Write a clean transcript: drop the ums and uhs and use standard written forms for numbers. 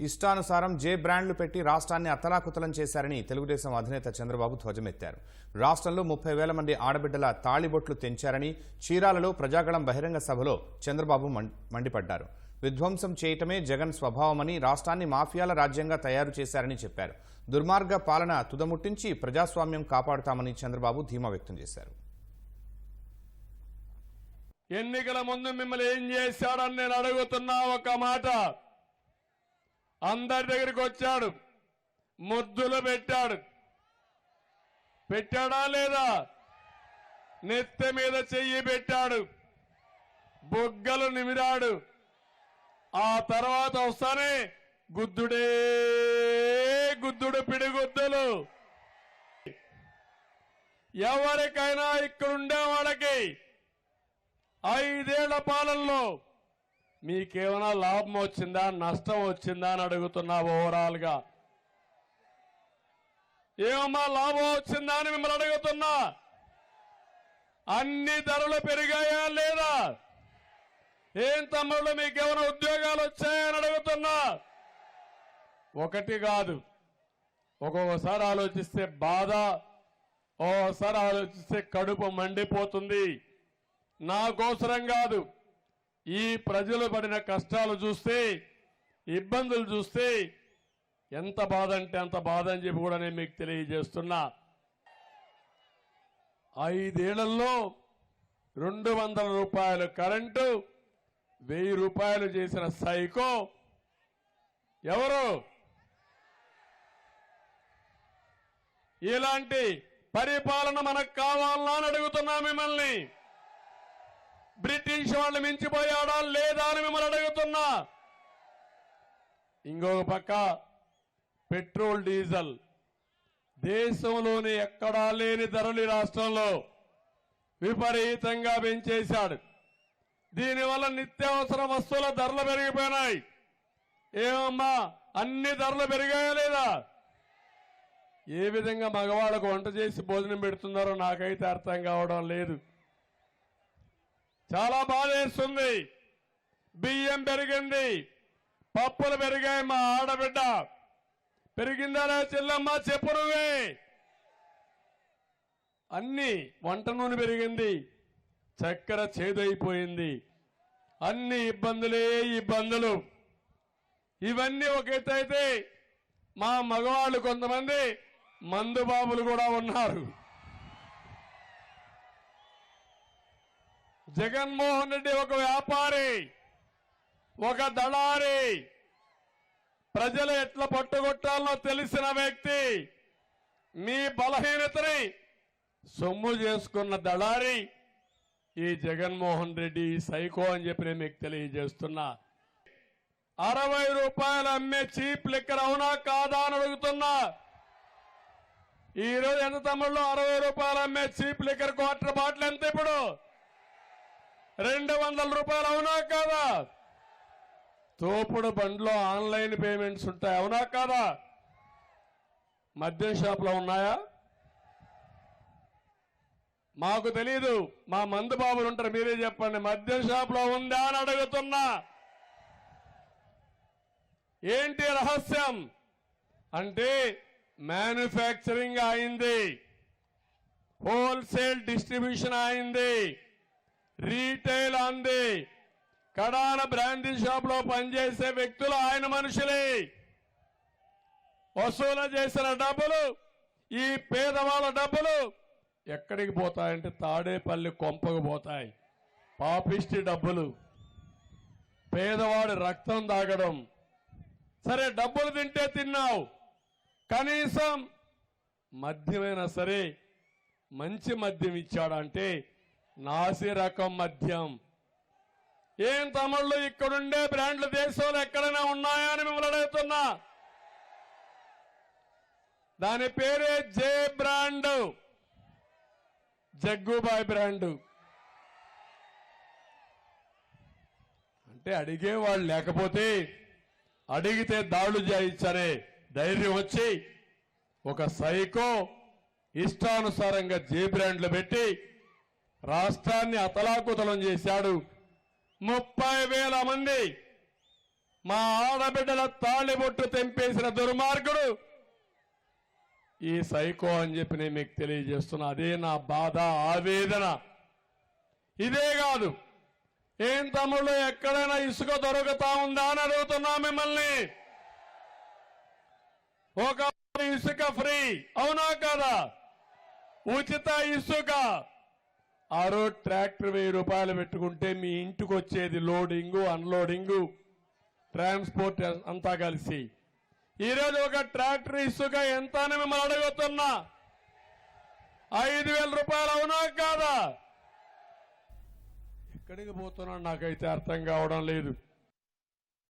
ఇష్టానుసారం జే బ్రాండ్లు పెట్టి రాష్ట్రాన్ని అతలాకుతలం చేశారని తెలుగుదేశం అధినేత చంద్రబాబు ధ్వజమెత్తారు. రాష్ట్రంలో 30,000 మంది ఆడబిడ్డల తాళిబొట్లు తెంచారని చీరాలలో ప్రజాగళం బహిరంగ సభలో చంద్రబాబు మండిపడ్డారు. విధ్వంసం చేయటమే జగన్ స్వభావమని, రాష్ట్రాన్ని మాఫియాల రాజ్యంగా తయారు చేశారని చెప్పారు. దుర్మార్గ పాలన తుదముట్టించి ప్రజాస్వామ్యం కాపాడుతామని చంద్రబాబు ధీమా వ్యక్తం చేశారు. ఎన్నికల ముందు మిమ్మల్ని ఏం చేశాడని నేను అడుగుతున్నా. ఒక మాట, అందరి దగ్గరికి వచ్చాడు, ముద్దులు పెట్టాడా లేదా? నెత్తి మీద చెయ్యి పెట్టాడు, బొగ్గలు నిమిరాడు. ఆ తర్వాత వస్తానే గుద్దుడే గుద్దుడు పిడిగుద్దులు. ఎవరికైనా ఇక్కడుండే వాళ్ళకి 5 ఏళ్ల పాలనలో మీకేమైనా లాభం వచ్చిందా, నష్టం వచ్చిందా అని అడుగుతున్నా. ఓవరాల్ గా ఏమన్నా లాభం వచ్చిందా అని మిమ్మల్ని అడుగుతున్నా. అన్ని ధరలు పెరిగాయా లేదా? ఏం తమ్ముళ్ళు మీకేమైనా ఉద్యోగాలు వచ్చాయని అడుగుతున్నా. ఒకటి కాదు, ఒక్కొక్కసారి ఆలోచిస్తే బాధ, ఓసారి ఆలోచిస్తే కడుపు మండిపోతుంది. నాకోసరం కాదు, ఈ ప్రజలు పడిన కష్టాలు చూస్తే, ఇబ్బందులు చూస్తే ఎంత బాధ అంటే అంత బాధ అని చెప్పి కూడా నేను మీకు తెలియజేస్తున్నా. 5 ఏళ్లలో 200 రూపాయలు కరెంటు, 1000 రూపాయలు చేసిన సైకో ఎవరు? ఇలాంటి పరిపాలన మనకు కావాలన్నా అని అడుగుతున్నా మిమ్మల్ని. బ్రిటిష్ వాళ్ళు మించిపోయాడా లేదా అని మిమ్మల్ని అడుగుతున్నా. ఇంకొక పక్క పెట్రోల్, డీజిల్ దేశంలోని ఎక్కడా లేని ధరలు రాష్ట్రంలో విపరీతంగా పెంచేశాడు. దీనివల్ల నిత్యావసర వస్తువుల ధరలు పెరిగిపోయినాయి. ఏమమ్మా, అన్ని ధరలు పెరిగాయా లేదా? ఏ విధంగా మగవాళ్ళకు వంట చేసి భోజనం పెడుతున్నారో నాకైతే అర్థం కావడం లేదు. చాలా బాధేస్తుంది. బియ్యం పెరిగింది, పప్పులు పెరిగాయి. మా ఆడబిడ్డ పెరిగిందా చెల్లమ్మ చెప్పు నువ్వే. అన్ని వంట నూనె పెరిగింది, చక్కెర చేదైపోయింది. అన్ని ఇబ్బందులే ఇబ్బందులు. ఇవన్నీ ఒక ఎత్తు అయితే మా మగవాళ్ళు కొంతమంది మందు బాబులు కూడా ఉన్నారు. జగన్మోహన్ రెడ్డి ఒక వ్యాపారి, ఒక దళారి, ప్రజలు ఎట్లా పట్టుకొట్టాలో తెలిసిన వ్యక్తి. మీ బలహీనతని సొమ్ము చేసుకున్న దళారి ఈ జగన్మోహన్ రెడ్డి, సైకో అని చెప్పి నేను మీకు తెలియజేస్తున్నా. 60 రూపాయలు అమ్మే చీప్ లిక్కర్ అవునా కాదా అని అడుగుతున్నా. ఈరోజు ఎంత తమ్ముళ్ళు? 60 రూపాయలు అమ్మే చీప్ లిక్కర్ క్వార్టర్ బాటిల్ ఎంత ఇప్పుడు? 200 రూపాయలు అవునా కాదా? తోపుడు బండ్లో ఆన్లైన్ పేమెంట్స్ ఉంటాయి, అవునా కాదా? మద్యం షాప్లో ఉన్నాయా? మాకు తెలీదు, మా మందు బాబులు ఉంటారు, మీరే చెప్పండి. మద్యం షాప్లో ఉందా అని అడుగుతున్నా. ఏంటి రహస్యం అంటే మ్యానుఫ్యాక్చరింగ్ అయింది, హోల్సేల్ డిస్ట్రిబ్యూషన్ అయింది, రీటైల్ అంది. కడాన బ్రాండీ షాప్ లో పనిచేసే వ్యక్తులు ఆయన మనుషులే. వసూలు చేసిన డబ్బులు, ఈ పేదవాళ్ళ డబ్బులు ఎక్కడికి పోతాయంటే తాడేపల్లి కొంపకు పోతాయి. పాపిష్టి డబ్బులు, పేదవాడి రక్తం తాగడం. సరే, డబ్బులు తింటే తిన్నావు, కనీసం మద్యమైనా సరే మంచి మద్యం ఇచ్చాడంటే నాసి రకం మద్యం. ఏం తమ్ముళ్ళు, ఇక్కడుండే బ్రాండ్లు దేశంలో ఎక్కడైనా ఉన్నాయా అని మిమ్మల్ని అడుగుతున్నా. దాని పేరే జే బ్రాండ్, జగ్గుబాయ్ బ్రాండ్. అంటే అడిగేవాళ్ళు లేకపోతే అడిగితే దాడులు చేయించనే ధైర్యం వచ్చి ఒక సైకో ఇష్టానుసారంగా జే బ్రాండ్లు పెట్టి రాష్ట్రాన్ని అతలాకుతలం చేశాడు. 30,000 మంది మా ఆడబిడ్డల తాళిబొట్టు తెంపేసిన దుర్మార్గుడు ఈ సైకో అని చెప్పి నేను మీకు తెలియజేస్తున్నా. అదే నా బాధ, ఆవేదన. ఇదే కాదు, ఏం తమ్ముళ్ళు ఎక్కడైనా ఇసుక దొరుకుతా ఉందా అని అడుగుతున్నా మిమ్మల్ని. ఒక ఇసుక ఫ్రీ, అవునా కదా? ఉచిత ఇసుక. ఆ రోజు ట్రాక్టర్ 1000 రూపాయలు పెట్టుకుంటే మీ ఇంటికి వచ్చేది లోడింగు, అన్లోడింగు, ట్రాన్స్పోర్ట్ అంతా కలిసి. ఈరోజు ఒక ట్రాక్టర్ ఇసుక ఎంత అని మిమ్మల్ని అడుగుతున్నా. 5000 రూపాయలు, అవునా కాదా? ఎక్కడికి పోతున్నా నాకైతే అర్థం కావడం లేదు.